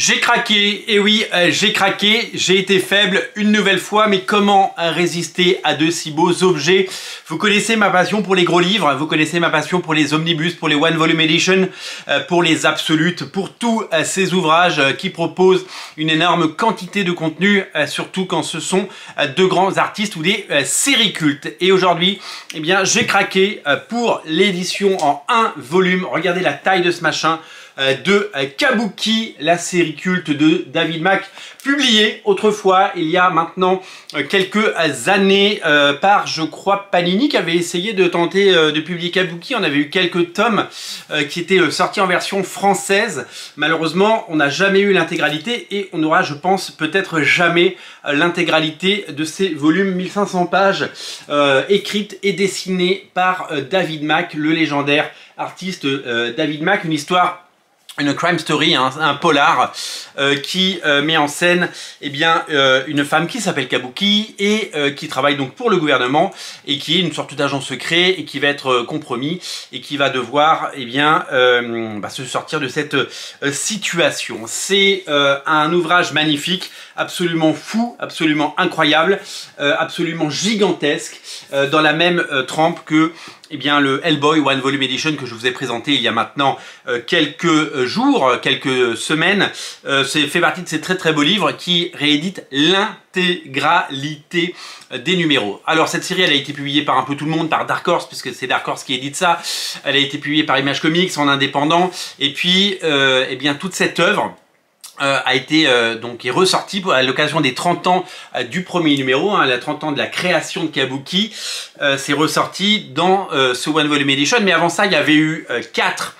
J'ai craqué, et oui, j'ai craqué, j'ai été faible une nouvelle fois, mais comment résister à de si beaux objets? Vous connaissez ma passion pour les gros livres, vous connaissez ma passion pour les omnibus, pour les One Volume Edition, pour les absolutes, pour tous ces ouvrages qui proposent une énorme quantité de contenu, surtout quand ce sont de grands artistes ou des séries cultes. Et aujourd'hui, eh bien, j'ai craqué pour l'édition en un volume. Regardez la taille de ce machin. De Kabuki, la série culte de David Mack, publiée autrefois, il y a maintenant quelques années, par, je crois, Panini, qui avait essayé de tenter de publier Kabuki. On avait eu quelques tomes qui étaient sortis en version française. Malheureusement, on n'a jamais eu l'intégralité et on aura, je pense, peut-être jamais l'intégralité de ces volumes, 1500 pages, écrites et dessinées par David Mack, le légendaire artiste David Mack. Une histoire, une crime story, un polar qui met en scène une femme qui s'appelle Kabuki et qui travaille donc pour le gouvernement et qui est une sorte d'agent secret et qui va être compromis et qui va devoir se sortir de cette situation. C'est un ouvrage magnifique, absolument fou, absolument incroyable, absolument gigantesque, dans la même trempe que le Hellboy One Volume Edition que je vous ai présenté il y a maintenant quelques jours, quelques semaines. C'est fait partie de ces très beaux livres qui rééditent l'intégralité des numéros. Alors cette série, elle a été publiée par un peu tout le monde, par Dark Horse, puisque c'est Dark Horse qui édite ça. Elle a été publiée par Image Comics en indépendant. Et puis, toute cette œuvre est ressorti à l'occasion des 30 ans du premier numéro, les 30 ans de la création de Kabuki. C'est ressorti dans ce One Volume Edition, mais avant ça il y avait eu 4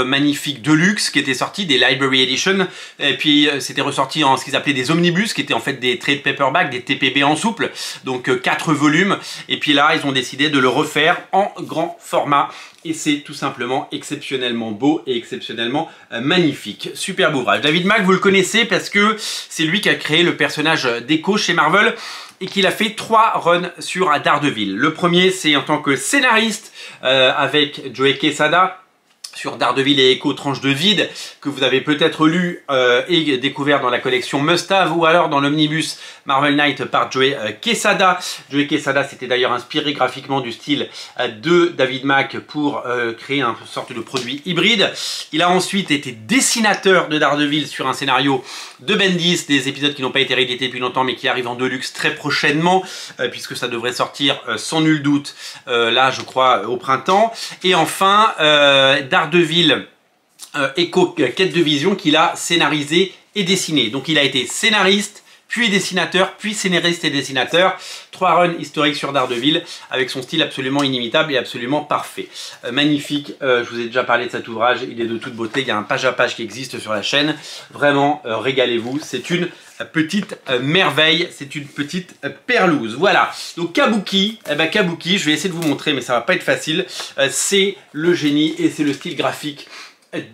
magnifiques deluxe qui étaient sortis, des Library Edition, et puis c'était ressorti en ce qu'ils appelaient des omnibus, qui étaient en fait des trade paperback, des TPB en souple, donc 4 volumes, et puis là ils ont décidé de le refaire en grand format. Et c'est tout simplement exceptionnellement beau et exceptionnellement magnifique. Superbe ouvrage. David Mack, vous le connaissez parce que c'est lui qui a créé le personnage d'Echo chez Marvel et qu'il a fait 3 runs sur Daredevil. Le premier, c'est en tant que scénariste avec Joe Quesada sur Daredevil et Echo Tranche de vide, que vous avez peut-être lu et découvert dans la collection Must Have, ou alors dans l'omnibus Marvel Knight par Joe Quesada. Joe Quesada s'était d'ailleurs inspiré graphiquement du style de David Mack pour créer une sorte de produit hybride. Il a ensuite été dessinateur de Daredevil sur un scénario de Bendis, des épisodes qui n'ont pas été réédités depuis longtemps mais qui arrivent en deluxe très prochainement, puisque ça devrait sortir sans nul doute là je crois au printemps. Et enfin Daredevil Echo Quête de Vision, qu'il a scénarisé et dessiné. Donc il a été scénariste, puis dessinateur, puis scénariste et dessinateur. 3 runs historiques sur Daredevil avec son style absolument inimitable et absolument parfait. Magnifique, je vous ai déjà parlé de cet ouvrage, il est de toute beauté, il y a un page à page qui existe sur la chaîne. Vraiment, régalez-vous, c'est une petite merveille, c'est une petite perlouse. Voilà, donc Kabuki, Kabuki, je vais essayer de vous montrer mais ça va pas être facile. C'est le génie et c'est le style graphique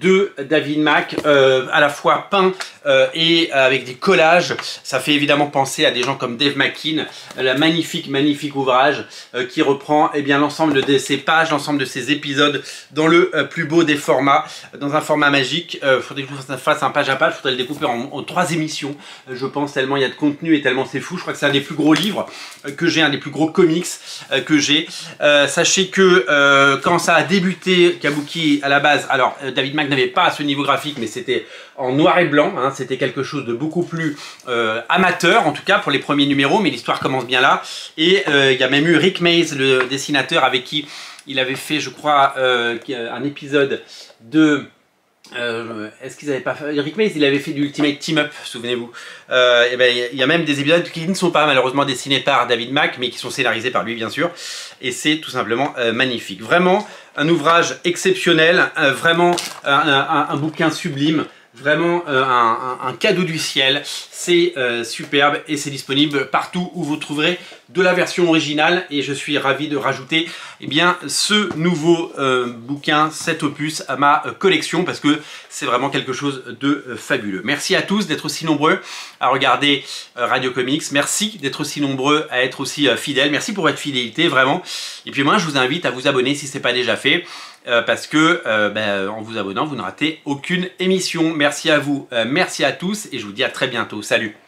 de David Mack, à la fois peint et avec des collages. Ça fait évidemment penser à des gens comme Dave McKean, la magnifique ouvrage qui reprend l'ensemble de ces pages, l'ensemble de ces épisodes dans le plus beau des formats, dans un format magique. Faudrait que je fasse un page à page, faudrait le découper en 3 émissions, je pense, tellement il y a de contenu et tellement c'est fou. Je crois que c'est un des plus gros livres que j'ai, un des plus gros comics que j'ai. Sachez que quand ça a débuté Kabuki à la base, alors David Mack n'avait pas ce niveau graphique, mais c'était en noir et blanc, c'était quelque chose de beaucoup plus amateur, en tout cas pour les premiers numéros, mais l'histoire commence bien là. Et il y a même eu Rick Mays, le dessinateur, avec qui il avait fait, je crois, un épisode de... est-ce qu'ils avaient pas fait... Rick Mays, il avait fait du Ultimate Team Up, souvenez-vous. Il y a même des épisodes qui ne sont pas malheureusement dessinés par David Mack, mais qui sont scénarisés par lui, bien sûr. Et c'est tout simplement magnifique. Vraiment un ouvrage exceptionnel, vraiment un bouquin sublime. Vraiment un cadeau du ciel, c'est superbe et c'est disponible partout où vous trouverez de la version originale et je suis ravi de rajouter eh bien, ce nouveau bouquin, cet opus à ma collection parce que c'est vraiment quelque chose de fabuleux. Merci à tous d'être aussi nombreux à regarder Radio Comics. Merci d'être aussi nombreux à être aussi fidèles. Merci pour votre fidélité, vraiment. Et puis moi, je vous invite à vous abonner si ce n'est pas déjà fait. Parce que en vous abonnant, vous ne ratez aucune émission. Merci à vous, merci à tous et je vous dis à très bientôt. Salut!